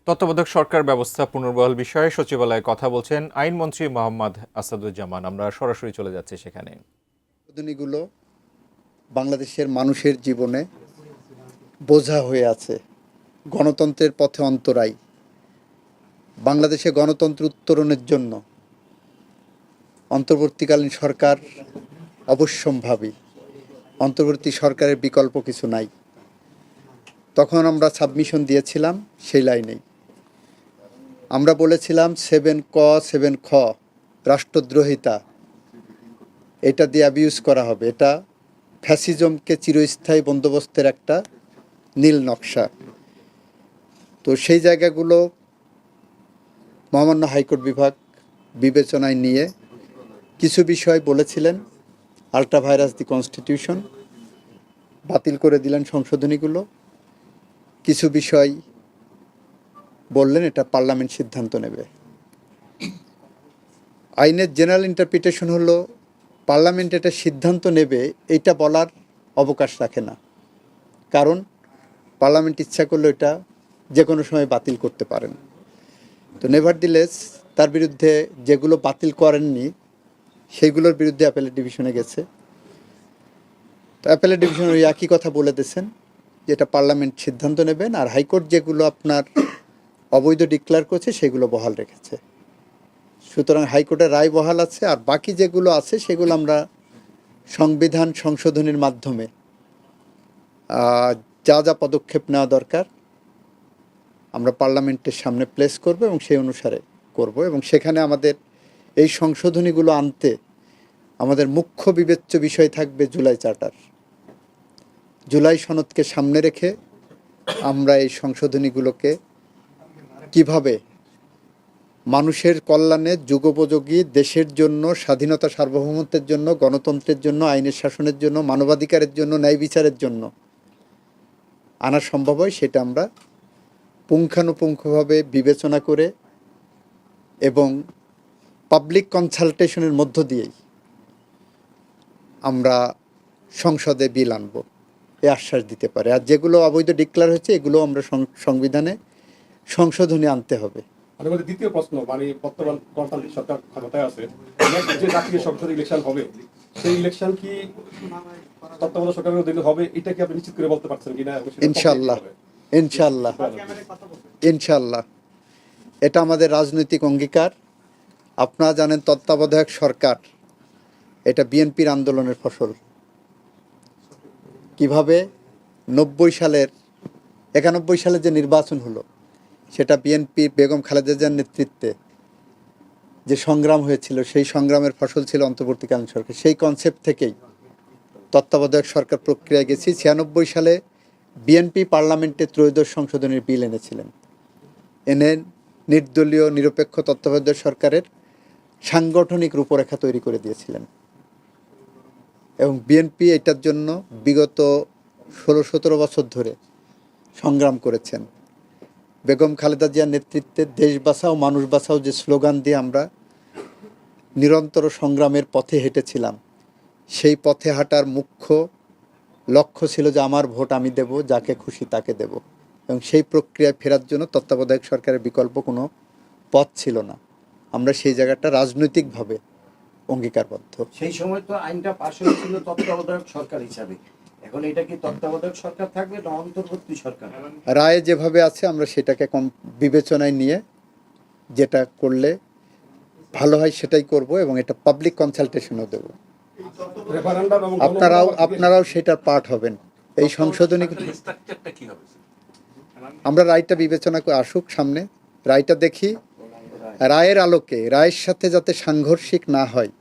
তত্ত্বাবধায়ক সরকার ব্যবস্থা পুনর্বহাল বিষয়ে সচিবালয়ে কথা বলছেন আইনমন্ত্রী মোহাম্মদ আসাদুজ্জামান। আমরা সরাসরি চলে যাচ্ছি সেখানে। সংশোধনীগুলো বাংলাদেশের মানুষের জীবনে বোঝা হয়ে আছে, গণতন্ত্রের পথে অন্তরায়। বাংলাদেশে গণতন্ত্র উত্তরণের জন্য অন্তর্বর্তীকালীন সরকার অবশ্যম্ভাবী। অন্তর্বর্তী সরকারের বিকল্প কিছু নাই। তখন আমরা সাবমিশন দিয়েছিলাম সেই লাইনেই। আমরা বলেছিলাম 7 ক 7 খ রাষ্ট্রদ্রোহিতা, এটা দিয়ে অ্যাবিউজ করা হবে। এটা ফ্যাসিজমকে চিরস্থায়ী বন্দোবস্তের একটা নীল নকশা। তো সেই জায়গাগুলো মহামান্য হাইকোর্ট বিভাগ বিবেচনায় নিয়ে কিছু বিষয় বলেছিলেন, আল্ট্রা ভাইরাস দি কনস্টিটিউশন, বাতিল করে দিলেন সংশোধনীগুলো। কিছু বিষয় বললেন এটা পার্লামেন্ট সিদ্ধান্ত নেবে। আইনের জেনারেল ইন্টারপ্রিটেশন হলো পার্লামেন্ট এটা সিদ্ধান্ত নেবে, এইটা বলার অবকাশ রাখে না। কারণ পার্লামেন্ট ইচ্ছা করলে এটা যে কোনো সময় বাতিল করতে পারেন। তো নেভারদিলেস তার বিরুদ্ধে যেগুলো বাতিল করেননি সেইগুলোর বিরুদ্ধে অ্যাপেলেট ডিভিশনে গেছে। তো অ্যাপেলেট ডিভিশন ওই একই কথা বলে দিয়েছেন যে এটা পার্লামেন্ট সিদ্ধান্ত নেবেন, আর হাইকোর্ট যেগুলো আপনার অবৈধ ডিক্লেয়ার করছে সেগুলো বহাল রেখেছে। সুতরাং হাইকোর্টের রায় বহাল আছে, আর বাকি যেগুলো আছে সেগুলো আমরা সংবিধান সংশোধনের মাধ্যমে যা যা পদক্ষেপ নেওয়া দরকার আমরা পার্লামেন্টের সামনে প্লেস করব এবং সেই অনুসারে করব। এবং সেখানে আমাদের এই সংশোধনীগুলো আনতে আমাদের মুখ্য বিবেচ্য বিষয় থাকবে জুলাই চার্টার। জুলাই সনদকে সামনে রেখে আমরা এই সংশোধনীগুলোকে কিভাবে মানুষের কল্যাণে, যুগোপযোগী, দেশের জন্য, স্বাধীনতা সার্বভৌমত্বের জন্য, গণতন্ত্রের জন্য, আইনের শাসনের জন্য, মানবাধিকারের জন্য, ন্যায় বিচারের জন্য আনা সম্ভব হয় সেটা আমরা পুঙ্খানুপুঙ্খভাবে বিবেচনা করে এবং পাবলিক কনসালটেশনের মধ্য দিয়েই আমরা সংসদে বিল আনব, এ আশ্বাস দিতে পারে। আর যেগুলো অবৈধ ডিক্লেয়ার হয়েছে এগুলো আমরা সংবিধানে সংশোধনী আনতে হবে। আমাদের দ্বিতীয় প্রশ্ন, মানে বর্তমান গণতান্ত্রিক সরকার ক্ষমতায় আছে, যে জাতীয় সংসদ ইলেকশন হবে সেই ইলেকশন কি তত্ত্বাবধায়ক সরকারের অধীনে হবে, এটা কি আপনি নিশ্চিত করে বলতে পারছেন কিনা? ইনশাআল্লাহ, ইনশাআল্লাহ, ইনশাআল্লাহ। এটা আমাদের রাজনৈতিক অঙ্গীকার। আপনারা জানেন তত্ত্বাবধায়ক সরকার এটা বিএনপির আন্দোলনের ফসল। কিভাবে 91 সালে যে নির্বাচন হলো সেটা বিএনপির বেগম খালেদা জিয়ার নেতৃত্বে যে সংগ্রাম হয়েছিল সেই সংগ্রামের ফসল ছিল অন্তর্বর্তীকালীন সরকার। সেই কনসেপ্ট থেকেই তত্ত্বাবধায়ক সরকার প্রক্রিয়ায় গেছি। 96 সালে বিএনপি পার্লামেন্টে ত্রয়োদশ সংশোধনের বিল এনেছিলেন, এনে নির্দলীয় নিরপেক্ষ তত্ত্বাবধায়ক সরকারের সাংগঠনিক রূপরেখা তৈরি করে দিয়েছিলেন। এবং বিএনপি এটার জন্য বিগত 16-17 বছর ধরে সংগ্রাম করেছেন। বেগম খালেদা জিয়ার নেতৃত্বে দেশ বাঁচাও মানুষ বাঁচাও যে স্লোগান দিয়ে আমরা নিরন্তর সংগ্রামের পথে হেঁটেছিলাম, সেই পথে হাঁটার মুখ্য লক্ষ্য ছিল যে আমার ভোট আমি দেব, যাকে খুশি তাকে দেব। এবং সেই প্রক্রিয়ায় ফেরার জন্য তত্ত্বাবধায়ক সরকারের বিকল্প কোনো পথ ছিল না। আমরা সেই জায়গাটা রাজনৈতিকভাবে অঙ্গীকারবদ্ধ। সেই সময় তো আইনটা পাশ হয়েছিল তত্ত্বাবধায়ক সরকার হিসাবে, এখন এটা কি তত্ত্বাবধায়ক সরকার থাকবে না অন্তর্বর্তী সরকার? রায়ে যেভাবে আছে আমরা সেটাকে বিবেচনায় নিয়ে যেটা করলে ভালো হয় সেটাই করব এবং এটা পাবলিক কনসালটেশনও দেব। আপনারাও সেটার পার্ট হবেন। এই সংশোধনী আমরা রায়টা বিবেচনা করে আসুক সামনে, রায়টা দেখি, রায়ের আলোকে রায়ের সাথে যাতে সাংঘর্ষিক না হয়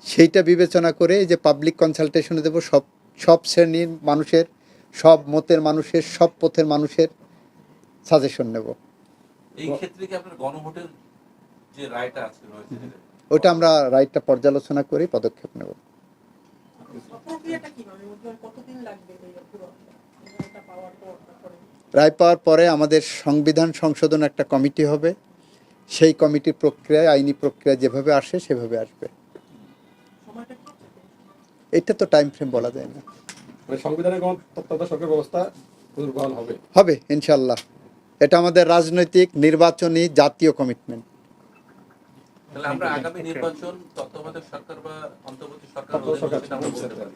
সেইটা বিবেচনা করে এই যে পাবলিক কনসালটেশনে দেব। সব শ্রেণীর মানুষের, সব মতের মানুষের, সব পথের মানুষের সাজেশন নেব। এই ক্ষেত্রে কি আপনার গণভোটের যে রায়টা আছে ওটা আমরা রায়টা পর্যালোচনা করে পদক্ষেপ নেব। রায় পাওয়ার পরে আমাদের সংবিধান সংশোধন একটা কমিটি হবে, সেই কমিটির প্রক্রিয়ায় আইনি প্রক্রিয়া যেভাবে আসে সেভাবে আসবে। এটা তো টাইম ফ্রেম বলা যায় না। সংবিধানের তত্ত্বাবধায়ক সরকার ব্যবস্থা হবে হবে ইনশাআল্লাহ। এটা আমাদের রাজনৈতিক নির্বাচনী জাতীয় কমিটমেন্ট। তাহলে আমরা আগামী নির্বাচন তত্ত্বাবধায়ক সরকার বা অন্তর্বর্তী সরকার সরকার সেটা আমরা বলতে পারি।